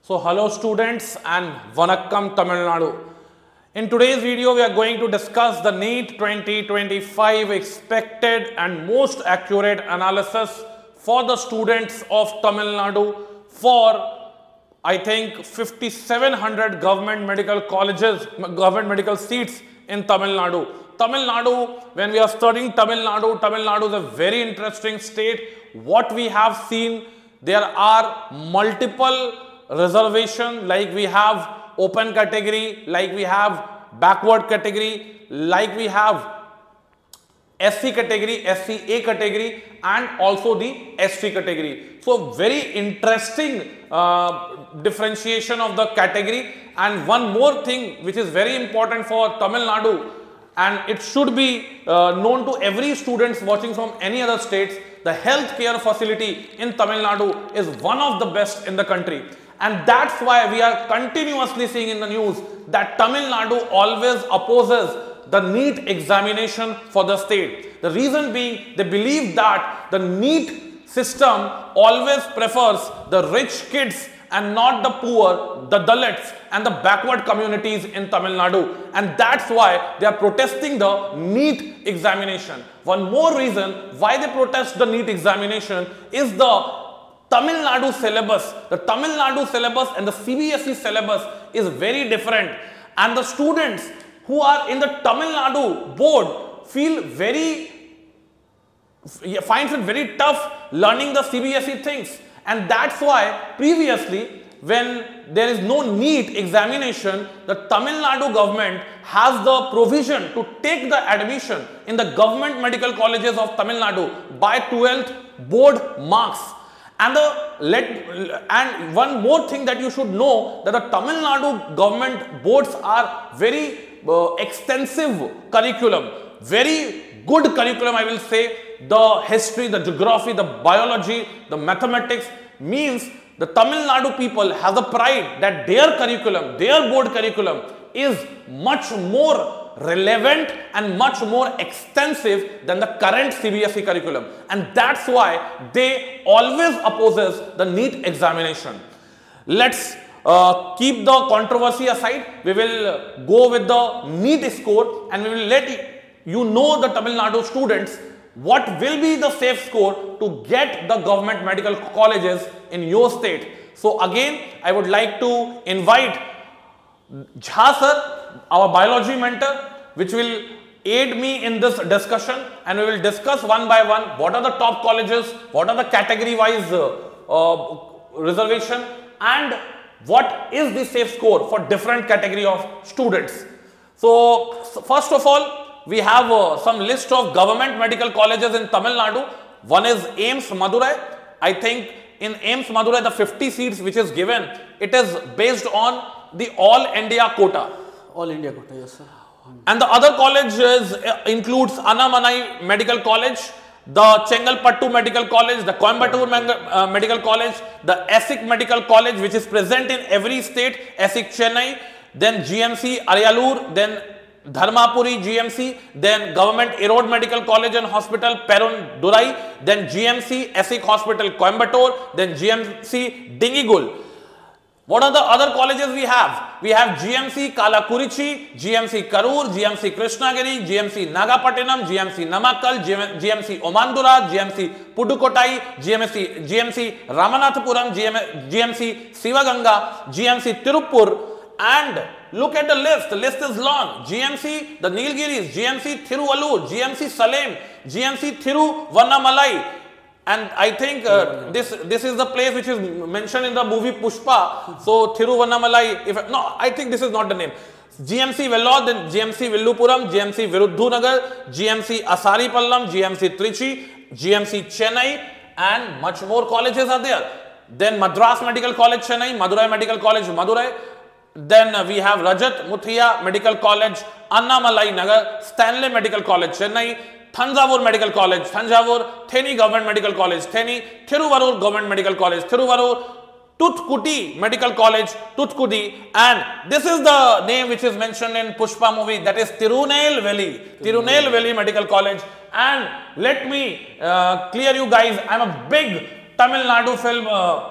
So hello students and Vanakkam Tamil Nadu. In today's video we are going to discuss the NEET 2025 expected and most accurate analysis for the students of Tamil Nadu for I think 5700 government medical colleges, government medical seats in Tamil Nadu. Tamil Nadu, when we are studying Tamil Nadu is a very interesting state. What we have seen, there are multiple reservation, like we have open category, like we have backward category, like we have SC category, SCA category, and also the ST category. So very interesting differentiation of the category. And one more thing which is very important for Tamil Nadu, and it should be known to every students watching from any other states, the healthcare facility in Tamil Nadu is one of the best in the country. And that's why we are continuously seeing in the news that Tamil Nadu always opposes the NEET examination for the state. The reason being, they believe that the NEET system always prefers the rich kids and not the poor, the Dalits and the backward communities in Tamil Nadu. And that's why they are protesting the NEET examination. One more reason why they protest the NEET examination is the Tamil Nadu syllabus. The Tamil Nadu syllabus and the CBSE syllabus is very different. And the students who are in the Tamil Nadu board finds it very tough learning the CBSE things. And that's why previously, when there is no NEET examination, the Tamil Nadu government has the provision to take the admission in the government medical colleges of Tamil Nadu by 12th board marks. And one more thing that you should know, that the Tamil Nadu government boards are very extensive curriculum, very good curriculum, I will say. The history, the geography, the biology, the mathematics, means the Tamil Nadu people has a pride that their curriculum, their board curriculum is much more relevant and much more extensive than the current CBSE curriculum. And that's why they always opposes the NEET examination. Let's keep the controversy aside. We will go with the NEET score and we will let you know, the Tamil Nadu students, what will be the safe score to get the government medical colleges in your state. So again, I would like to invite Jha sir, our biology mentor, which will aid me in this discussion, and we will discuss one by one what are the top colleges, what are the category wise reservation, and what is the safe score for different category of students. So first of all, we have some list of government medical colleges in Tamil Nadu. One is AIIMS Madurai. I think in AIIMS Madurai, the 50 seats which is given, it is based on the All India quota. All India quota, yes sir. And the other colleges includes Annamalai Medical College, the Chengalpattu Medical College, the Coimbatore Medical College, the ESIC Medical College, which is present in every state, ESIC Chennai, then GMC Aryalur, then Dharmapuri GMC, then Government Erode Medical College and Hospital, Perun Durai, then GMC ESIC Hospital, Coimbatore, then GMC Dingigul. What are the other colleges we have? We have GMC Kalakurichi, GMC Karur, GMC Krishnagiri, GMC Nagapattinam, GMC Namakkal, GMC Omandura, GMC Pudukkottai, GMC Ramanathapuram, GMC Sivaganga, GMC Tirupur, and look at the list is long. GMC, the Nilgiris, GMC Thiruvalur, GMC Salem, GMC Thiruvannamalai. And I think this is the place which is mentioned in the movie Pushpa. So Thiruvannamalai, I think this is not the name. GMC Vellore, then GMC Villupuram, GMC Viruddhunagar, GMC Asaripallam, GMC Trichy, GMC Chennai, and much more colleges are there. Then Madras Medical College Chennai, Madurai Medical College Madurai. Then we have Rajat Muthiya Medical College, Annamalai Nagar, Stanley Medical College Chennai, Thanjavur Medical College, Thanjavur, Theni Government Medical College, Theni, Thiruvarur Government Medical College, Thiruvarur, Thoothukudi Medical College, Thoothukudi, and this is the name which is mentioned in Pushpa movie, that is Tirunelveli Medical College. And let me clear you guys, I am a big Tamil Nadu film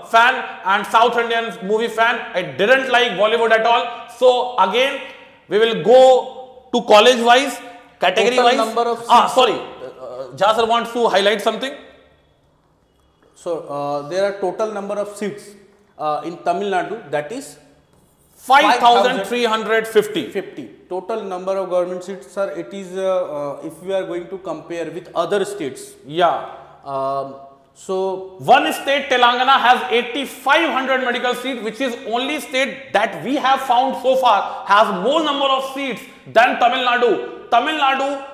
fan and South Indian movie fan. I didn't like Bollywood at all. So again, we will go to college wise, category Total wise. number of Sorry, Jha sir wants to highlight something. So there are total number of seats in Tamil Nadu, that is 5,350. 50. Total number of government seats, sir, it is if we are going to compare with other states. Yeah. So One state, Telangana, has 8,500 medical seats, which is only state that we have found so far has more number of seats than Tamil Nadu. Tamil Nadu,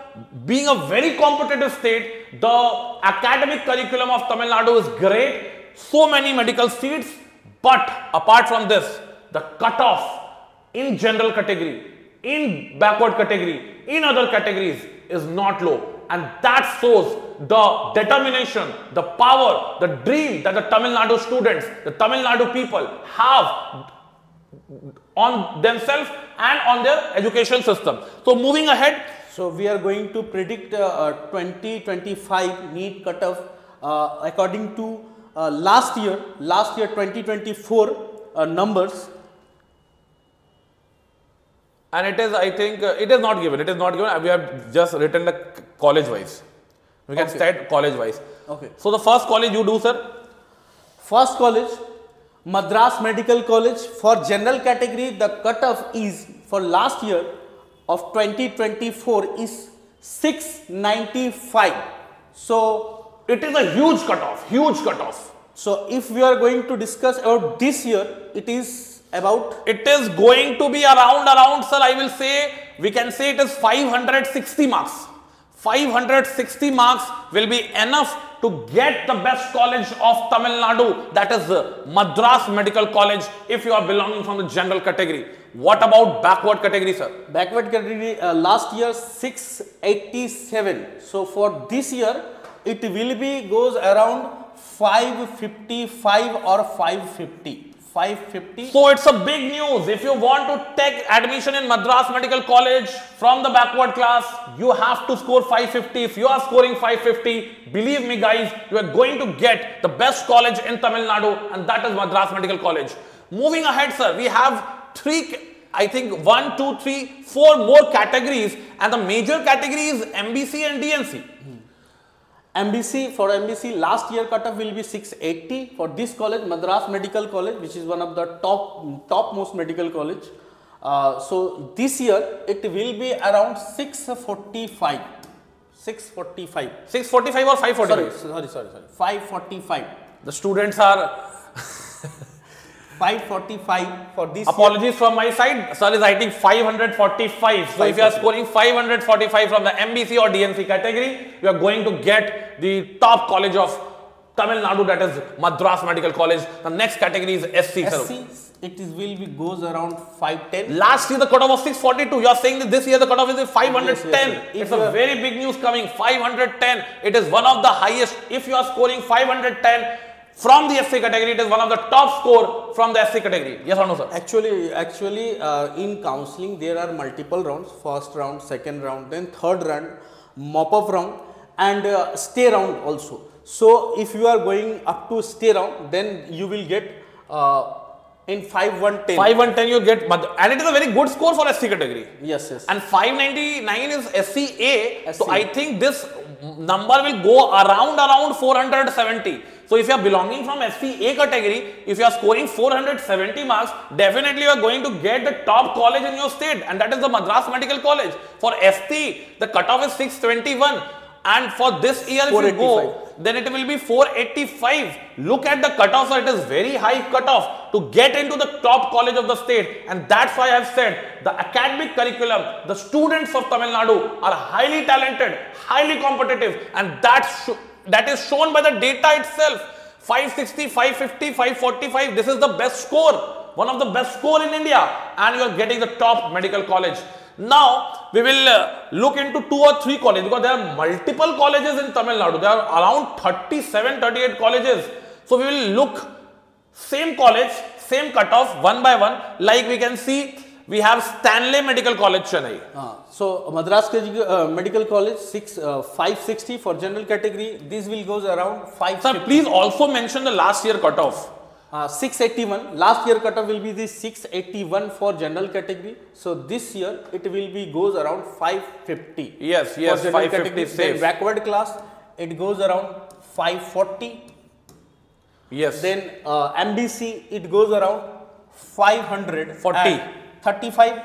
being a very competitive state, the academic curriculum of Tamil Nadu is great. So many medical seats, but apart from this, the cutoff in general category, in backward category, in other categories is not low. And that shows the determination, the power, the dream that the Tamil Nadu students, the Tamil Nadu people have on themselves and on their education system. So moving ahead. So we are going to predict 2025 NEET cutoff according to last year 2024 numbers. And it is, I think, it is not given. It is not given. We have just written the college wise. We can start college wise. Okay. So the first college you do, sir? First college, Madras Medical College. For general category, the cutoff is for last year of 2024 is 695. So it is a huge cutoff. Huge cutoff. So if we are going to discuss about this year, it is about. It is going to be around, sir. I will say, we can say it is 560 marks. 560 marks will be enough to get the best college of Tamil Nadu, that is Madras Medical College, if you are belonging from the general category. What about backward category, sir? Backward category, last year 687. So for this year, it will be goes around 555 or 550. 550. So it's a big news. If you want to take admission in Madras Medical College from the backward class, you have to score 550. If you are scoring 550, believe me guys, you are going to get the best college in Tamil Nadu, and that is Madras Medical College. Moving ahead, sir, we have four more categories, and the major category is MBC and DNC. MBC, for MBC last year cutoff will be 680 for this college, Madras Medical College, which is one of the topmost medical college. So this year it will be around 645. 645. 645 or 545? Sorry. 545. The students are 545 for this. Apologies from my side. Sir is writing 545. So if you are scoring 545 from the MBC or DNC category, you are going to get the top college of Tamil Nadu, that is Madras Medical College. The next category is SC. SC, will be goes around 510. Last year the cutoff was 642. You are saying that this year the cutoff is 510. Yes. It's a very big news coming. 510. It is one of the highest. If you are scoring 510 from the SC category, it is one of the top score from the SC category. Yes or no, sir? Actually, in counseling, there are multiple rounds. First round, second round, then third round, mop-up round, and stay round also. So, if you are going up to stay round, then you will get in 5-1-10. 5-1-10 you get, and it is a very good score for SC category. Yes. And 599 is SCA. So I think this number will go around 470. So if you are belonging from SCA category, if you are scoring 470 marks, definitely you are going to get the top college in your state, and that is the Madras Medical College. For ST, the cutoff is 621. And for this year, if you go, then it will be 485. Look at the cutoff, so it is very high cutoff to get into the top college of the state. And that's why I have said the academic curriculum, the students of Tamil Nadu are highly talented, highly competitive, and that is shown by the data itself. 560, 550, 545, this is the best score, one of the best score in India, and you are getting the top medical college. Now, we will look into 2 or 3 colleges, because there are multiple colleges in Tamil Nadu. There are around 37, 38 colleges. So, we will look same college, same cutoff, one by one. Like we can see we have Stanley Medical College, Chennai. So Madras Medical College 560 for general category. This will goes around 550. Sir, please also mention the last year cutoff. 681. Last year cutoff will be the 681 for general category. So this year it will be goes around 550. Yes, yes, 550 safe. Then backward class it goes around 540. Yes. Then MBC it goes around 540. 35,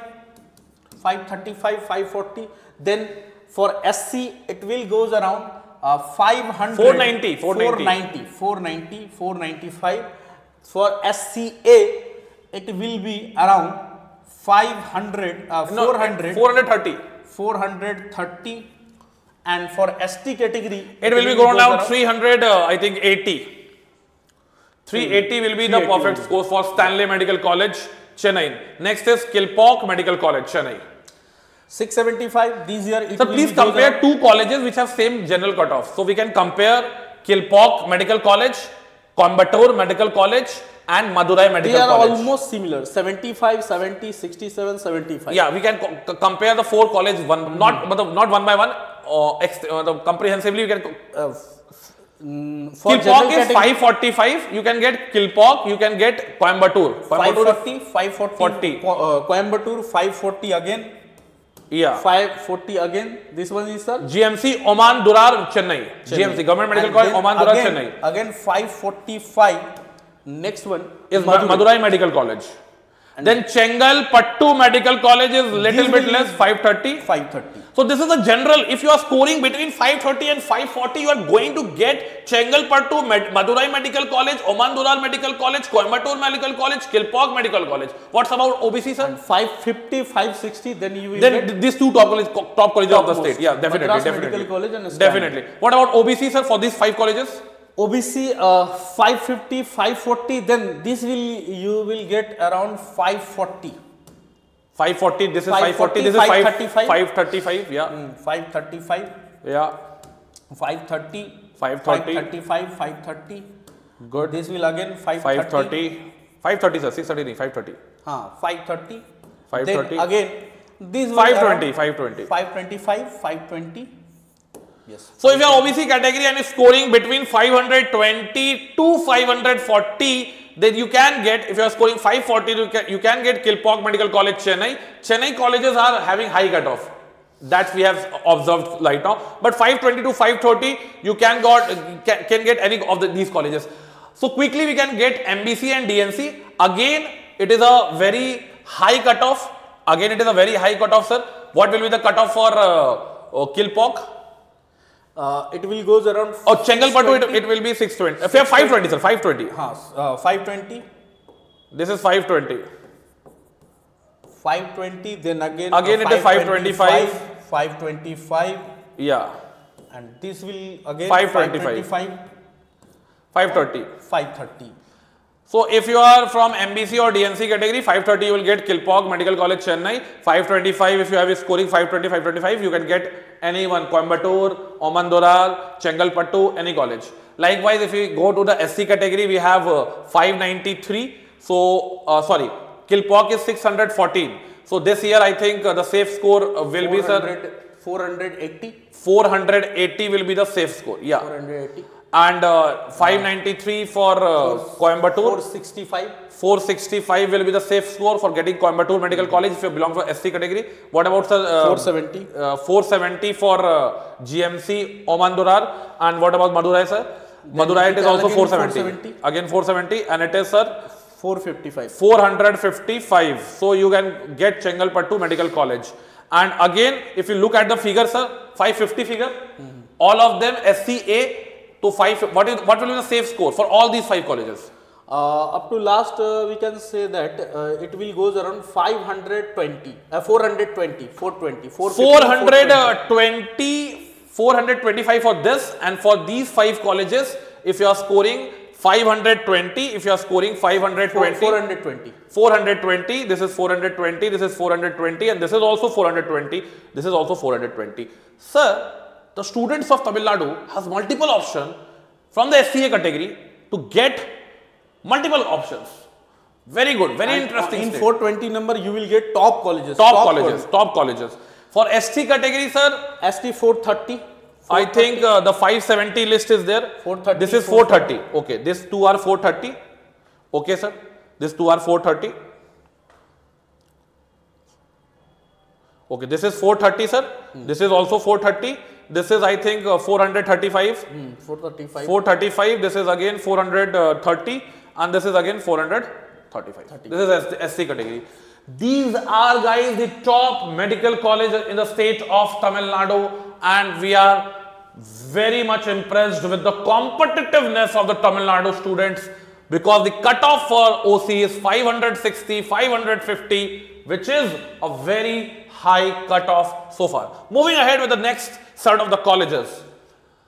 535, 540. Then for SC it will goes around 500. 490, 495. For SCA it will be around 500, 400. 430. 430. And for ST category it will be going down 300, I think 80. 380 will be the perfect score for Stanley Medical College, Chennai. Next is Kilpauk Medical College, Chennai. 675 this year. So please compare two colleges which have same general cutoff. So we can compare Kilpauk Medical College, Coimbatore Medical College and Madurai Medical College. They are almost similar, 75, 70, 67, 75. Yeah, we can compare the four colleges, not one by one, comprehensively we can Kilpauk is 545, you can get Kilpauk, you can get Coimbatore. 540, Coimbatore 540 again. Yeah. 540 again. This one is sir? GMC Oman Durar, Chennai. GMC Government Medical College, Oman Durar, Chennai. Again 545. Next one is Madurai Medical College. And then Chengal Pattu Medical College is little bit less, 530. 530. So this is a general, if you are scoring between 530 and 540, you are going to get Chengal Pattu, Madurai Medical College, Oman Durar Medical College, Coimbatore Medical College, Kilpauk Medical College. What's about OBC, sir? And 550, 560, then you will get these two top colleges of the state. Yeah, definitely. Madras Medical College and definitely. What about OBC, sir, for these 5 colleges? OBC 550, 540, then this you will get around 540. 540, this is 540, this is 535. 535, yeah. 535. Yeah. 530. 530. 535, 530. Good. This will again 530. 530, sir, 630, 530. 530. 530. Then again, this will 520, 520. 525, 520. Yes. So if you are OBC category and is scoring between 520 to 540, then you can get, if you are scoring 540, you can get Kilpauk Medical College, Chennai. Chennai colleges are having high cutoff. That we have observed right now. But 520 to 530, you can get any of these colleges. So quickly we can get MBC and DNC. Again, it is a very high cutoff. Again, it is a very high cutoff, sir. What will be the cutoff for Kilpauk? It will goes around. Oh, Chengalpattu, it will be 620. 520, sir. 520. 520. This is 520. 520. Then again it is 525. 525. Yeah. And this will again 525. 530. 530. So if you are from MBC or DNC category, 530 you will get Kilpauk Medical College, Chennai. 525 if you have scoring 520, 525, you can get anyone, Coimbatore, Oman Durar, Chengalpattu, any college. Likewise, if we go to the SC category, we have 593. So, sorry, Kilpauk is 614. So this year I think the safe score will be, sir, 480. 480 will be the safe score. Yeah. 480. And 593 for Coimbatore. 465 will be the safe score for getting Coimbatore Medical College if you belong to SC category. What about, sir? 470. 470 for GMC Oman Durar. And what about Madurai, sir? Madurai it is also 470. Again 470, and it is, sir, 455. 455. So you can get Chengalpattu Medical College. And again, if you look at the figure, sir, 550 figure, all of them SCA to 5. What will be the safe score for all these 5 colleges? Up to last, we can say that it will goes around 520, 420, 420, 420, 425 for this, and for these 5 colleges, if you are scoring 520, if you are scoring 520, 420, this is 420, this is 420, and this is also 420, this is also 420. Sir, the students of Tamil Nadu has multiple options from the SCA category to get multiple options. Very good, very And interesting. In state. 420 number, you will get top colleges. Top colleges, top colleges. For ST category, sir, ST 430. I think the 570 list is there. 430. This is 430. Okay, this two are 430. Okay, sir. This two are 430. Okay, this is 430, sir. This is also 430. This is, I think, 435. 435. 435. This is again 430, and this is again 435. This is SC category. These are, guys, the top medical colleges in the state of Tamil Nadu, and we are very much impressed with the competitiveness of the Tamil Nadu students, because the cutoff for OC is 560, 550, which is a very high cutoff so far. Moving ahead with the next set of the colleges.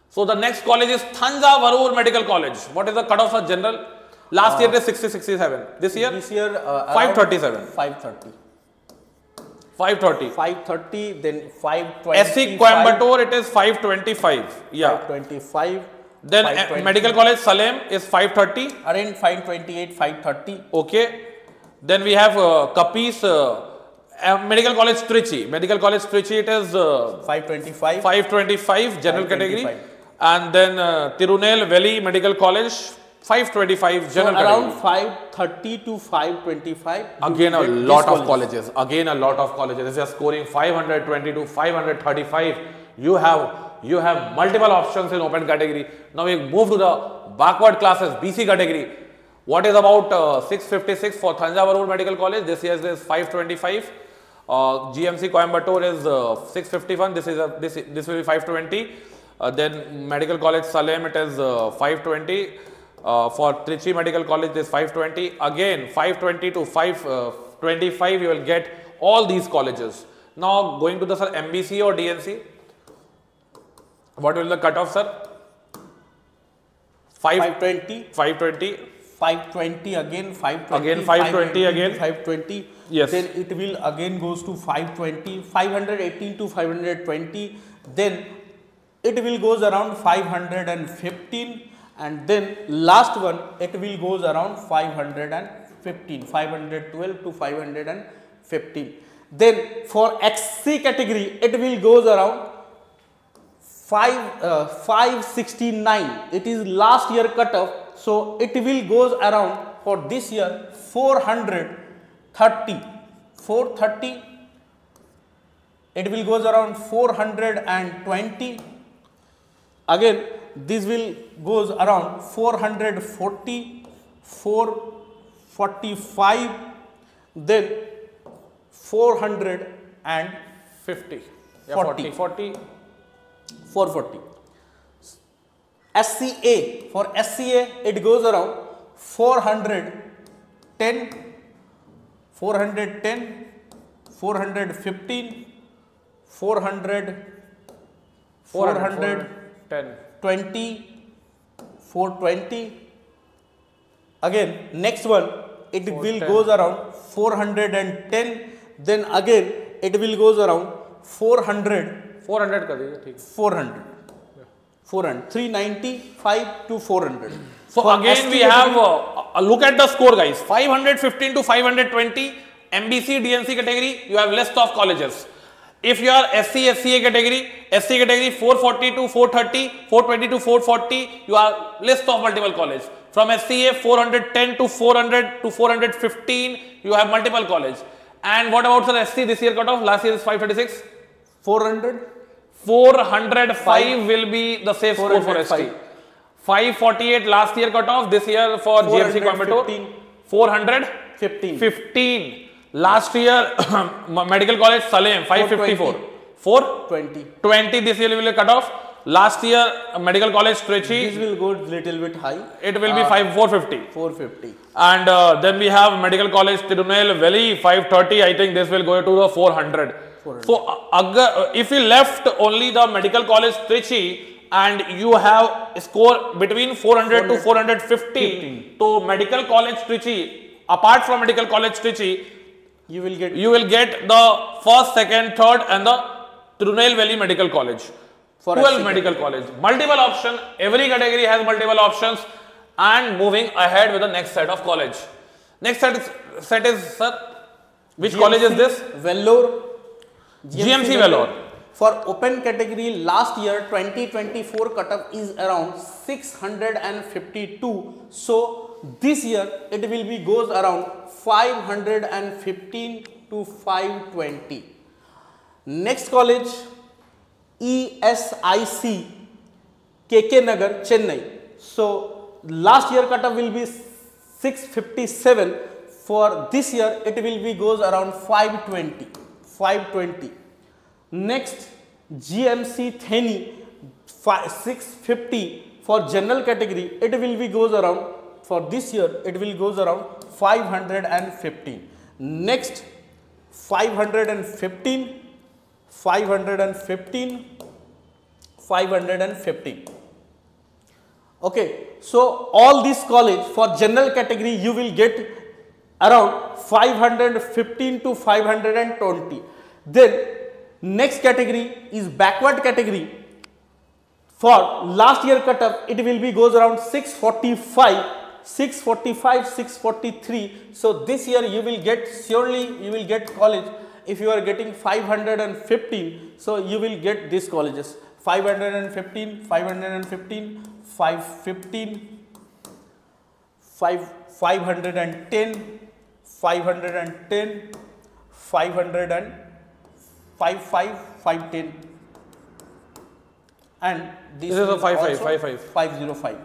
So the next college is Thanjavur Medical College. What is the cutoff for general? Last year it is 60, 67. This year? This year 537. 530. 530. 530, then 520. SC Coimbatore, it is 525. Yeah. 525. Then 520. Medical College Salem is 530. Around 528, 530. Okay. Then we have Capiz Medical College Trichy. Medical College Trichy, it is 525. 525 general 525. category. And then Tirunelveli Medical College 525 general around category. 530 to 525. Again a you get lot these of colleges. Again a lot of colleges. If you are scoring 520 to 535, you have multiple options in open category. Now we move to the backward classes, BC category. What is about 656 for Thanjavur Medical College? This year is 525. GMC Coimbatore is 651. This will be 520. Then Medical College Salem, it is 520. For Trichy Medical College, this 520. Again 520 to 525, you will get all these colleges. Now going to the sir MBC or DNC. What will the cutoff, sir? 520. 520. 520 again, 520. Again 520 again. 520. Yes. Then it will again goes to 520, 518 to 520. Then it will goes around 515, and then last one it will goes around 515, 512 to 515. Then for XC category it will goes around 569. It is last year cutoff, so it will goes around for this year 430. 430. It will goes around 420. Again, this will goes around 440, 445, then 450. Yeah, 40. 440. SCA, for SCA it goes around 410, 410, 415, 400, 400, 20, 420. Again, next one it will goes around 410. Then again it will goes around 400. 400 कर दीजिए, ठीक. 400. 400. 395 to 400. So For again we have a look at the score, guys. 515 to 520 MBC DNC category, you have list of colleges. If you are SC SCA category 440 to 430, 420 to 440, you are list of multiple college. From SCA 410 to 400 to 415, you have multiple college. And what about sir SC this year cutoff? Last year is 536. 400. 405 will be the safe score for ST. 548 last year cutoff. This year for GMC Coimbatore 415. Last year Medical College Salem 554. 420 this year will be cut off. Last year Medical College Trichy, This will go little bit high. it will be 450. 450. And then we have Medical College Tirunelveli 530. I think this will go to the 400. So if you left only the Medical College Trichy and you have score between 400 to 450 to Medical College Trichy, apart from Medical College Trichy, you will get the first, second, third and the Tirunelveli Medical College. 12 medical college, multiple option, every category has multiple options. And moving ahead with the next set of college. Next set is sir, which college is this? Vellore. GMC Vellore. For open category, last year 2024 cutoff is around 652. So this year it will be goes around 515 to 520. Next college, ESIC, KK Nagar, Chennai. So last year cutoff will be 657. For this year it will be goes around 520. Next, GMC Theni, 650 for general category. It will be goes around, for this year it will goes around 515. Next, 515. Okay, so all this college for general category you will get around 515 to 520. Then next category is backward category. For last year cutoff it will be goes around 645, 643. So this year you will get, surely you will get college. If you are getting 515, so you will get these colleges: 515, 515, 515, 510, 510, 510, and this is a 505.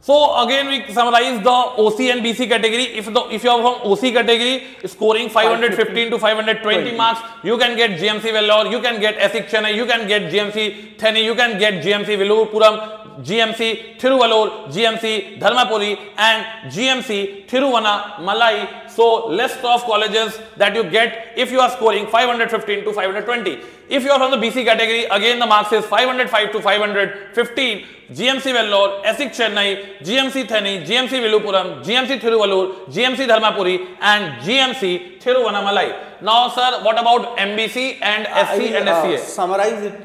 So again we summarize the OC and BC category. If you are from OC category, scoring 515 to 520 marks, you can get GMC Vellore, you can get ESIC Chennai, you can get GMC Theni, you can get GMC Villupuram, GMC Thiruvallur, GMC Dharmapuri, and GMC Thiruvannamalai. So list of colleges that you get if you are scoring 515 to 520. If you are from the BC category, again the marks is 505 to 515. GMC Vellore, ESIC Chennai, GMC Theni, GMC Villupuram, GMC Thiruvallur, GMC Dharmapuri, and GMC Thiruvannamalai. Now sir, what about MBC and SC and SCA? Summarize it.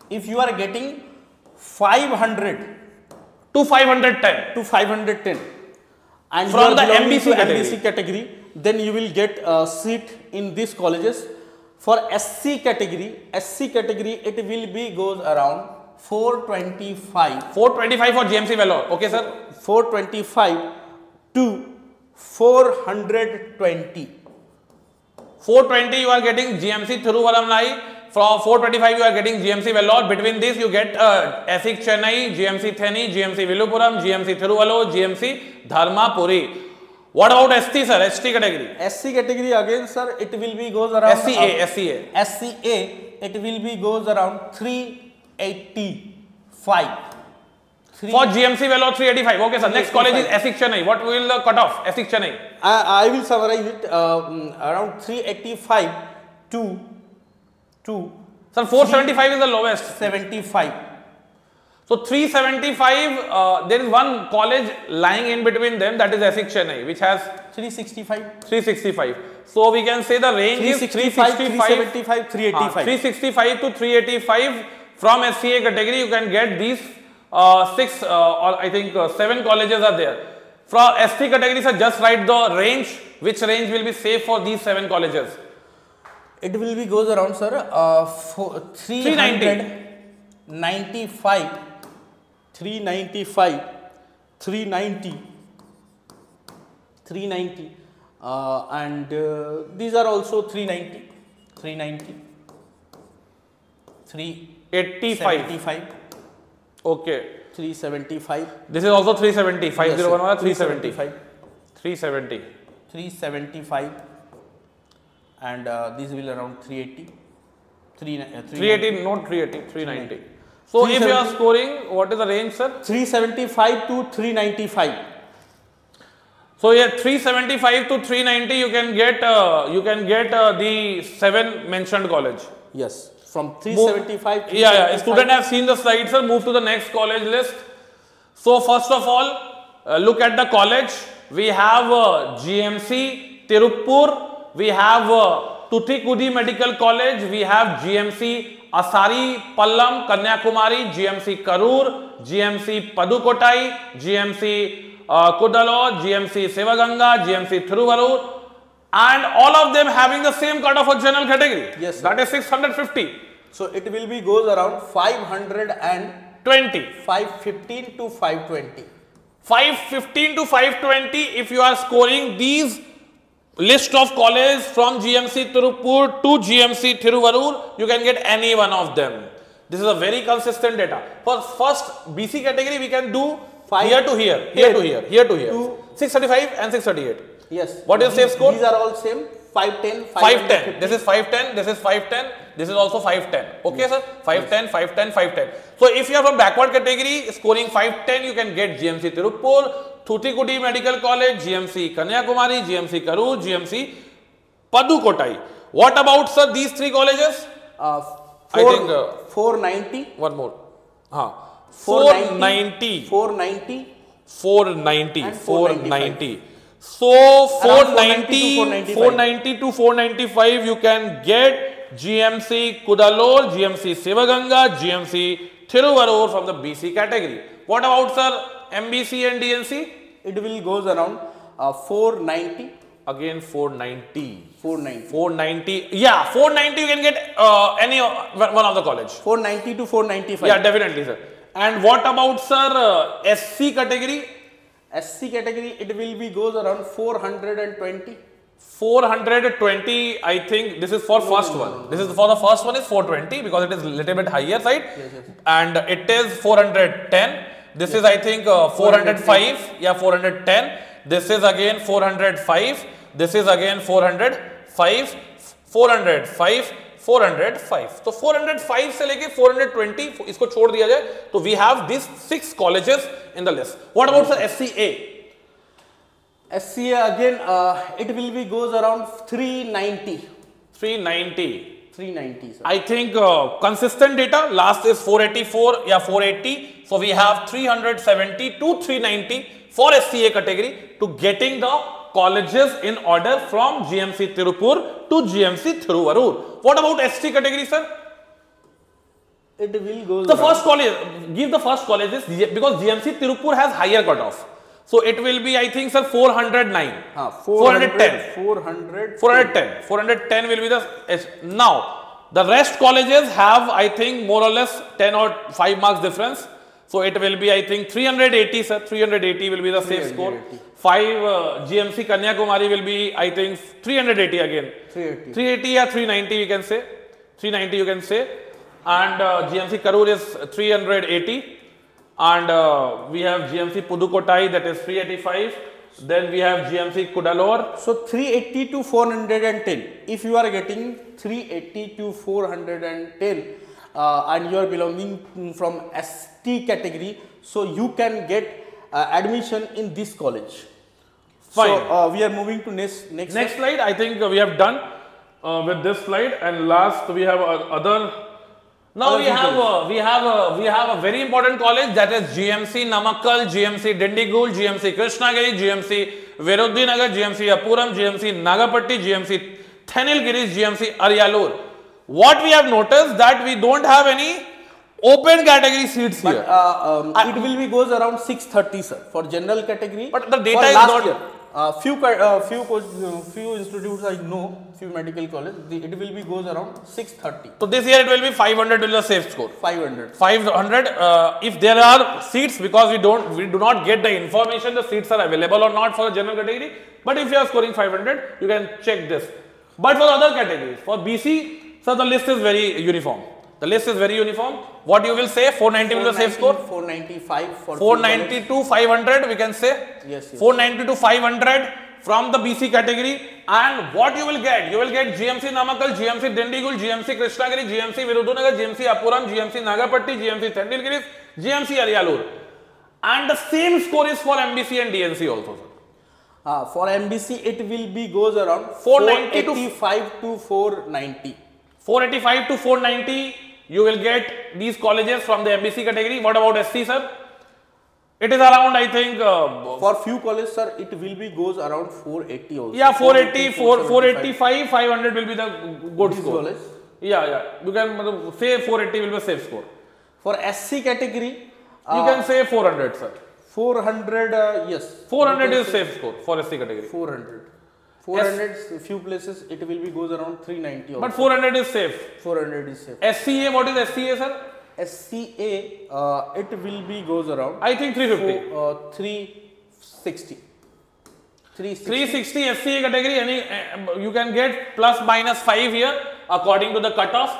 If you are getting 500 to 510 and from the MBC MBC category, then you will get a seat in these colleges. For SC category, it will be goes around 425. 425 for GMC Vellore. Okay sir. 425 to 420. 420 you are getting GMC Thiruvannamalai. From 425 you are getting GMC Vellore. Between this you get ESIC Chennai, GMC Theni, GMC Villupuram, GMC Thiruvallur, GMC Dharmapuri. What about ST sir? ST category? SC category again sir, it will be goes around SCA. It will be goes around 385. For GMC Vellore 385. Okay sir. Next college is ESIC Chennai. What will the cutoff? ESIC Chennai. I will summarize it around 385 to sir, 475 is the lowest. 75. So 375, there is one college lying in between them, that is ESIC Chennai, which has 365. So we can say the range is 375, 385. 365 to 385. From SCA category you can get these 6 or I think 7 colleges are there. From ST category sir, just write the range, which range will be safe for these 7 colleges. It will be goes around sir 395, 390, and these are also 390, 385. Okay. 375. This is also 370. 501 375. 375. And this will around 380. 380, not 380, 390. So if you are scoring, what is the range, sir? 375 to 395. So yeah, 375 to 390, you can get the 7 mentioned college. Yes, from 375. Yeah. Student have seen the slide, sir. Move to the next college list. So first of all, look at the college. We have GMC Tirupur. We have Tuticorin Medical College. We have GMC Asari Pallam, Kanyakumari, GMC Karur, GMC Padukottai, GMC Kudalur, GMC Sivaganga, GMC Thiruvarur, and all of them having the same cut of a general category. Yes, sir. That is 650. So it will be goes around 520, 515 to 520. 515 to 520. If you are scoring these list of colleges from GMC Tirupur to GMC Thiruvarur, you can get any one of them. This is a very consistent data. For first BC category, we can do here to here, here to here, here to here. 635 and 638. Yes. What is safe score? These are all same. 510, 510. This is 510. This is 510. This is also 510. Okay, sir? 510, 510, 510. So if you are from backward category, scoring 510, you can get GMC Tirupur, Thoothukudi Medical College, GMC Kanyakumari, GMC Karur, GMC Padukottai. What about, sir, these three colleges? I think 490. One more. 490. 490. 490. And 490. So 490 to 495 you can get GMC Kudalur, GMC Sivaganga, GMC Thiruvarur from the BC category. What about, sir, MBC and DNC? It will goes around 490. Again 490. 490. 490. Yeah, 490 you can get any one of the college. 490 to 495. Yeah, definitely, sir. And what about, sir, SC category? SC category, it will be goes around 420. 420, I think this is for first one. This is for the first one is 420 because it is little bit higher side. Yes. And it is 410. This is, I think, 405. Yeah, 410. This is again 405. This is again 405. 405. 405. So 405 से लेके 420 इसको छोड़ दिया जाए तो we have these 6 colleges in the list. What about, sir, SCA? SCA again, it will be goes around 390. 390. Sir. I think consistent data. Last is 484. Yeah, 480. So we have 370 to 390 for SCA category to getting the colleges in order from GMC Tirupur to GMC Thiruvarur. What about ST category, sir? It will go. The first college, give the first colleges because GMC Tirupur has higher cutoff. So it will be, I think, sir, 409. 410. 410 will be the. Now, the rest colleges have, I think, more or less 10 or 5 marks difference. So it will be, I think, 380, sir. 380 will be the safe score. 5 GMC Kanyakumari will be, I think, 380 again. 380 or 390 we can say. 390 you can say. And GMC Karur is 380. And we have GMC Pudukottai, that is 385. Then we have GMC Kudalur. So 380 to 410. If you are getting 380 to 410 and you are belonging from ST category, so you can get admission in this college. Fine. So we are moving to next slide. I think we have done with this slide, and last we have other. Now we have a very important college, that is GMC Namakkal, GMC Dindigul, GMC Krishnagiri, GMC Viruddinagar, GMC Appuram, GMC Nagapatti, GMC Thenilgiris, GMC Aryalur. What we have noticed that we don't have any open category seats here. It will be goes around 630, sir, for general category. But the data is not here. Few institutes I know, few medical college, it will be goes around 630. So this year it will be 500 will be the safe score. 500. 500. If there are seats, because we do not get the information the seats are available or not for the general category. But if you are scoring 500, you can check this. But for other categories, for BC, so the list is very uniform. The list is very uniform. What you will say? 490 will be the safe score. 495 for 490 to 500 we can say. Yes. 490 to 500 from the BC category. And what you will get? You will get GMC Namakkal, GMC Dindigul, GMC Krishnagiri, GMC Viruddinagar, GMC Appuram, GMC Nagapatti, GMC Thenilgiris, GMC Aryalur. And the same score is for MBC and DNC also, sir. For MBC, it will be goes around 485 to 490. 485 to 490, you will get these colleges from the MBC category. What about SC, sir? It is around, I think. For few colleges, sir, it will be goes around 480 also. Yeah, 480, 485, 500 will be the good score. College. Yeah. You can say 480 will be a safe score. For SC category, you can say 400, sir. 400, yes. 400 is safe score for SC category. 400, few places it will be goes around 390. But 400 is safe. 400 is safe. SCA, what is SCA, sir? SCA, it will be goes around. I think 350. 360. 360 SCA category, you can get plus minus 5 here according to the cutoff.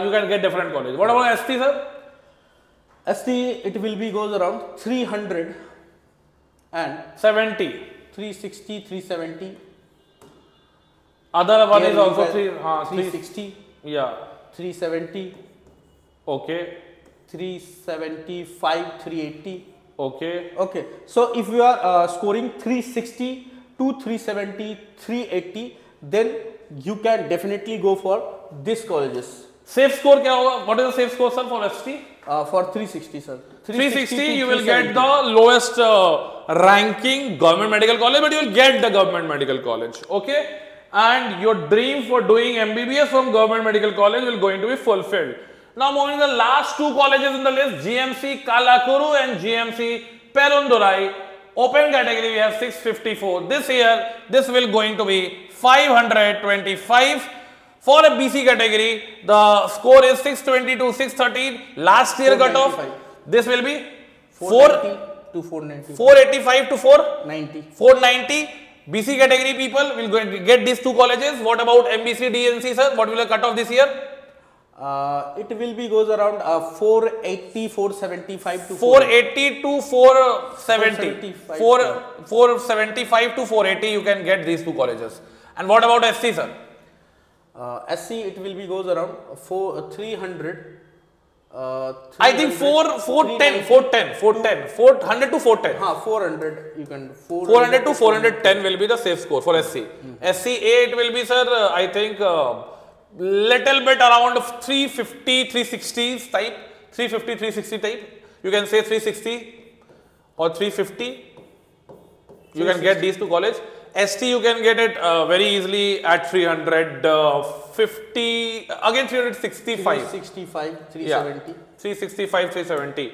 You can get different college. What about ST, sir? ST, it will be goes around 300 and 70. 360, 370. Other one Here is you also have 360. Yeah. 370. Okay. 375, 380. Okay. Okay. So if you are scoring 360 to 370, 380, then you can definitely go for these colleges. Safe score क्या होगा? What is the safe score, sir, for ST? For 360, sir. 360 you will get the lowest ranking government medical college, but you will get the government medical college. Okay. And your dream for doing MBBS from government medical college will going to be fulfilled. Now moving to the last two colleges in the list, GMC Kalakuru and GMC Perundurai. Open category we have 654. This year, this will going to be 525. For a BC category, the score is 622, 613. Last year cutoff, this will be 480 to 490. 485 to 490. 90. 490. BC category people will go and get these two colleges. What about MBC, DNC, sir? What will the cutoff this year? It will be goes around 480, 475 to 480 to 470. 475 to 480 you can get these two colleges. And what about SC, sir? SC, it will be goes around 300. I think 410 to 410. 400 you can 400 to 410 will be the safe score for SC. SCA it will be, sir, I think little bit around 350, 360 type. 350, 360 type. You can say 360 or 350. You can get these two college. ST you can get it very easily at 350, again 365. 365, 370. Yeah, 365, 370.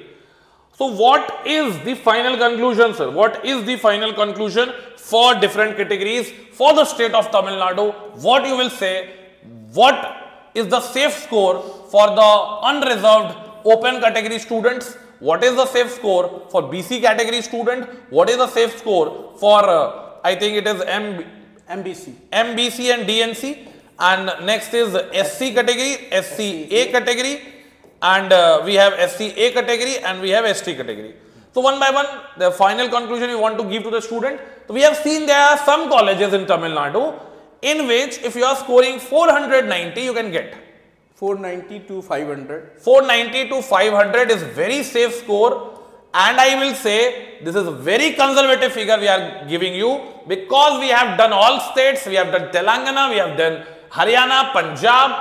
So what is the final conclusion, sir? What is the final conclusion for different categories for the state of Tamil Nadu? What you will say? What is the safe score for the unreserved open category students? What is the safe score for BC category student? What is the safe score for I think it is MBC and DNC, and next is SC category, SCA category, and we have SCA category and we have ST category. So one by one, the final conclusion we want to give to the student. So we have seen there are some colleges in Tamil Nadu in which if you are scoring 490 you can get 490 to 500. 490 to 500 is very safe score. And I will say this is a very conservative figure we are giving you because we have done all states, we have done Telangana, we have done Haryana, Punjab.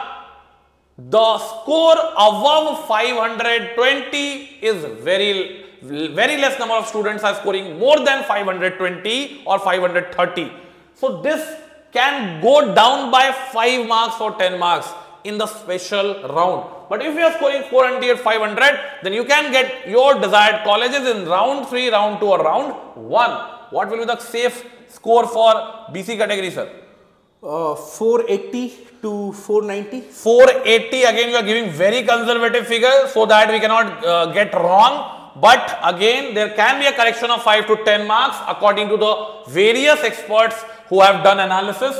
The score above 520 is very less number of students are scoring more than 520 or 530. So this can go down by 5 marks or 10 marks in the special round. But if you are scoring 400, 500, then you can get your desired colleges in round 3, round 2 or round 1. What will be the safe score for BC category, sir? 480 to 490. 480, again you are giving very conservative figure so that we cannot get wrong. But again, there can be a correction of 5 to 10 marks according to the various experts who have done analysis.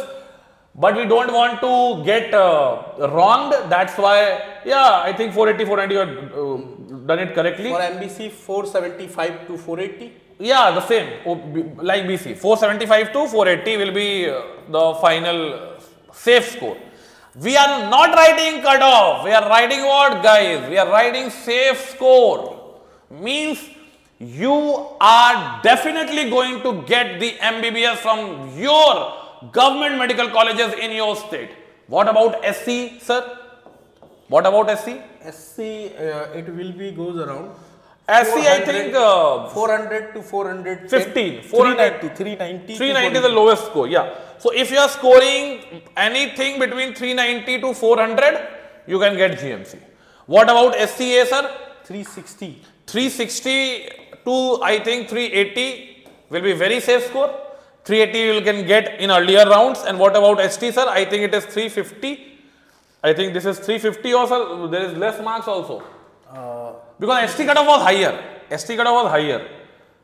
But we don't want to get wronged. That's why, yeah, I think 480, 490 you have done it correctly. For MBC, 475 to 480. Yeah, the same like BC. 475 to 480 will be the final safe score. We are not writing cutoff. We are writing what, guys? We are writing safe score. Means you are definitely going to get the MBBS from your government medical colleges in your state. What about SC, sir? What about SC? SC, it will be goes around. SC, I think 400 to 415. 390 is the lowest score. Yeah. So if you are scoring anything between 390 to 400, you can get GMC. What about SCA, sir? 360. 360 to I think 380 will be very safe score. 380 you can get in earlier rounds. And what about ST, sir? I think it is 350. I think this is 350 also. There is less marks also. Because ST cutoff was higher. ST cutoff was higher.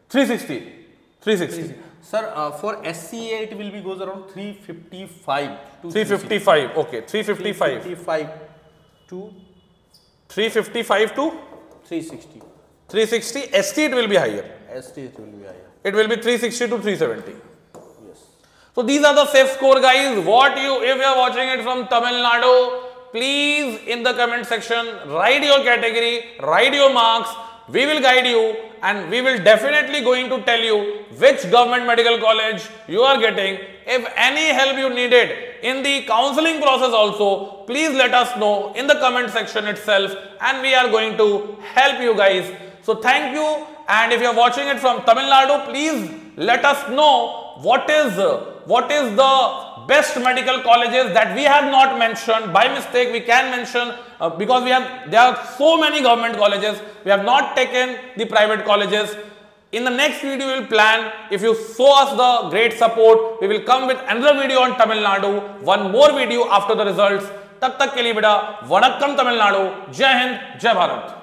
360. 360. Sir, for SCA it will be goes around 355 to 355. Okay. 355. 355 to 355 to 360. 360. ST it will be higher. ST it will be higher. It will be 360 to 370. Yes. So these are the safe score, guys. If you are watching it from Tamil Nadu, please in the comment section write your category, write your marks. We will guide you and we will definitely going to tell you which government medical college you are getting. If any help you needed in the counseling process also, please let us know in the comment section itself and we are going to help you guys. So thank you, and if you are watching it from Tamil Nadu, please let us know what is the best medical colleges that we have not mentioned. By mistake we can mention because there are so many government colleges. We have not taken the private colleges. In the next video we will plan. If you show us the great support, we will come with another video on Tamil Nadu, one more video after the results. तब तक के लिए बेटा वनक्कम तमिलनाडु, जय हिंद, जय भारत.